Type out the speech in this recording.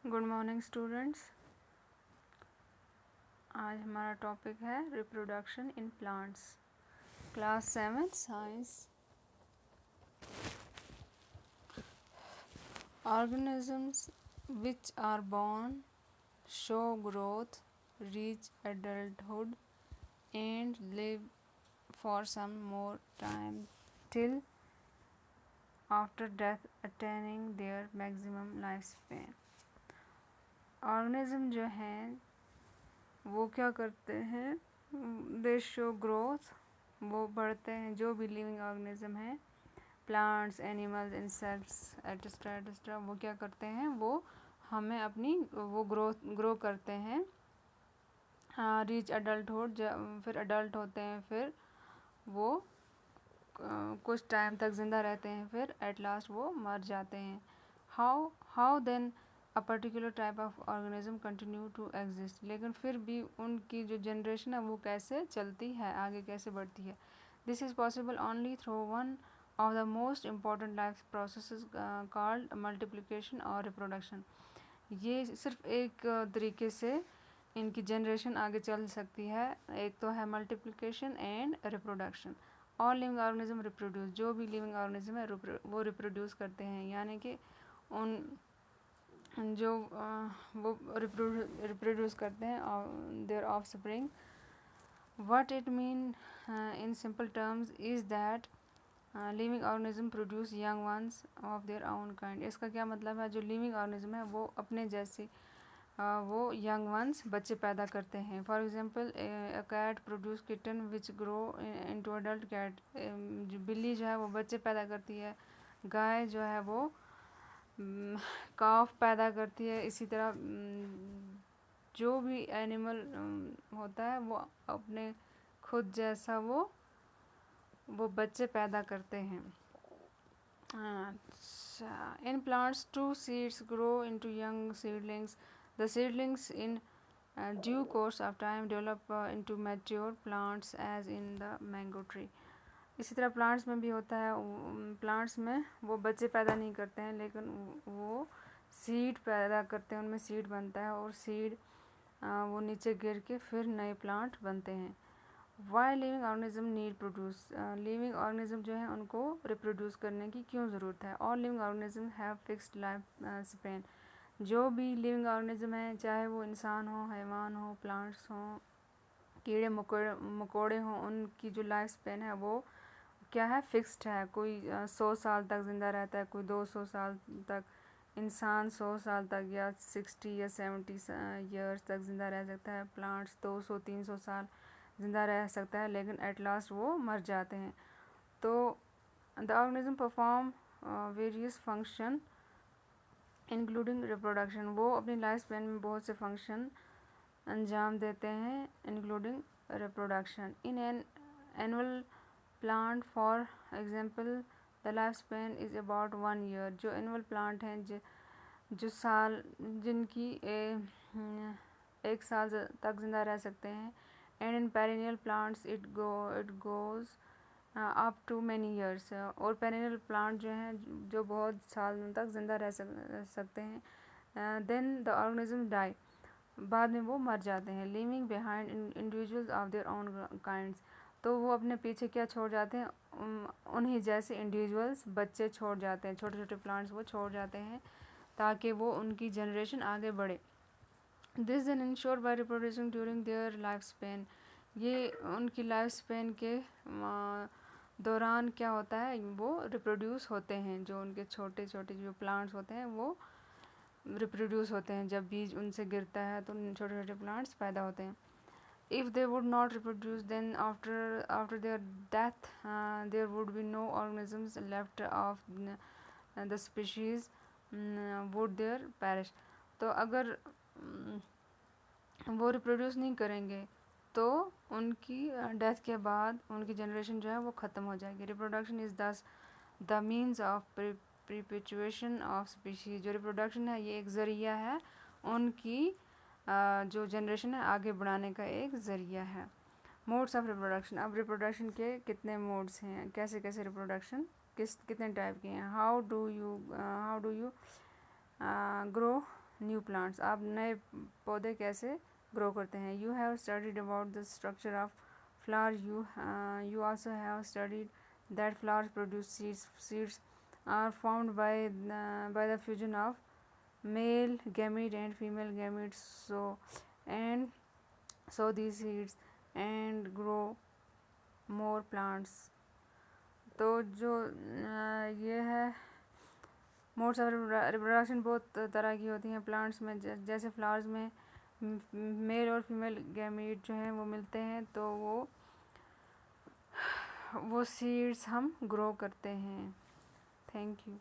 Good morning students. आज हमारा topic है reproduction in plants, class 7 science. Organisms which are born show growth, reach adulthood and live for some more time till after death, attaining their maximum lifespan। Organism जो हैं वो क्या करते हैं, दे show growth, वो बढ़ते हैं। जो भी लिविंग ऑर्गेनिज्म है, plants, animals, insects etcetera etcetera, वो क्या करते हैं, वो हमें अपनी वो ग्रो करते हैं। रीच अडल्टहुड, फिर अडल्ट होते हैं, फिर वो कुछ टाइम तक ज़िंदा रहते हैं, फिर एट लास्ट वो मर जाते हैं। How then a particular type of organism continue to exist, लेकिन फिर भी उनकी जो जनरेशन है वो कैसे चलती है, आगे कैसे बढ़ती है। This is possible only through one of the most important life processes called multiplication और रिप्रोडक्शन। ये सिर्फ एक तरीके से इनकी जनरेशन आगे चल सकती है, एक तो है multiplication and reproduction. All living organism reproduce, जो भी लिविंग ऑर्गेनिज्म है वो रिप्रोड्यूस करते हैं, यानी कि उन जो वो रिप्रोड्यूस करते हैं there offspring. What it mean in simple terms is that living organism produce young ones of their own kind. इसका क्या मतलब है, जो लिविंग ऑर्गेनिज्म है वो अपने जैसे वो यंग वंस बच्चे पैदा करते हैं। For example a cat produce kitten which grow into adult cat. बिल्ली जो है वो बच्चे पैदा करती है, गाय जो है वो काफ पैदा करती है। इसी तरह जो भी एनिमल होता है वो अपने खुद जैसा वो बच्चे पैदा करते हैं। अच्छा, in plants to seeds grow into young seedlings. The seedlings in due course of time develop into mature plants as in the mango tree. इसी तरह प्लांट्स में भी होता है, प्लांट्स में वो बच्चे पैदा नहीं करते हैं, लेकिन वो सीड पैदा करते हैं, उनमें सीड बनता है और सीड वो नीचे गिर के फिर नए प्लांट बनते हैं। Why living organism need produce, living organism जो है उनको रिप्रोड्यूस करने की क्यों ज़रूरत है। All living organism have fixed life span. जो भी लिविंग ऑर्गेनिज्म है, चाहे वो इंसान हो, हैवान हो, प्लांट्स हों, कीड़े मकोड़े हों, उनकी जो लाइफ स्पेन है वो क्या है, फिक्स्ड है। कोई 100 साल तक ज़िंदा रहता है, कोई 200 साल तक, इंसान 100 साल तक या 60 या 70 ईयर्स तक ज़िंदा रह सकता है। प्लांट्स 200-300 साल ज़िंदा रह सकता है, लेकिन एट लास्ट वो मर जाते हैं। तो the organism perform various function including reproduction. वो अपनी लाइफ स्पेन में बहुत से फंक्शन अंजाम देते हैं, including reproduction. In an annual plant for example the life span is about 1 year. जो एनुअल प्लांट हैं जो साल जिनकी एक साल तक ज़िंदा रह सकते हैं। And in perennial plants it goes up to many years. और पेरिनियल प्लांट जो हैं जो बहुत साल तक ज़िंदा रह सकते हैं। देन द ऑर्गेनिज्म डाई, बाद में वो मर जाते हैं। Living behind individuals of their own kinds, तो वो अपने पीछे क्या छोड़ जाते हैं, उन्हीं जैसे इंडिविजुअल्स बच्चे छोड़ जाते हैं, छोटे छोटे प्लांट्स वो छोड़ जाते हैं ताकि वो उनकी जनरेशन आगे बढ़े। This then ensure by reproducing during their life span. ये उनकी लाइफ स्पेन के दौरान क्या होता है, वो रिप्रोड्यूस होते हैं। जो उनके छोटे छोटे जो प्लांट्स होते हैं वो रिप्रोड्यूस होते हैं। जब बीज उनसे गिरता है तो छोटे छोटे प्लांट्स पैदा होते हैं। If they would not reproduce, then after their death there would be no organisms left of the species, would their perish। तो अगर वो रिप्रोड्यूस नहीं करेंगे तो उनकी डेथ के बाद उनकी जनरेशन जो है वो ख़त्म हो जाएगी। रिप्रोडक्शन इज़ दस the means of perpetuation of species. जो रिप्रोडक्शन है ये एक ज़रिया है, उनकी जो जनरेशन है आगे बढ़ाने का एक ज़रिया है। मोड्स ऑफ रिप्रोडक्शन, अब रिप्रोडक्शन के कितने मोड्स हैं, कैसे कैसे कितने टाइप के हैं। How do you grow new plants, आप नए पौधे कैसे ग्रो करते हैं। You have studied about the structure of flower, you also have studied that flowers produce seeds, seeds are found by the fusion of male gamete and female gametes, so these seeds and grow more plants। तो जो ये है modes of reproduction बहुत तरह की होती हैं plants में, जैसे फ्लावर्स में मेल और फीमेल गैमीट जो हैं वो मिलते हैं, तो वो सीड्स हम ग्रो करते हैं। Thank you.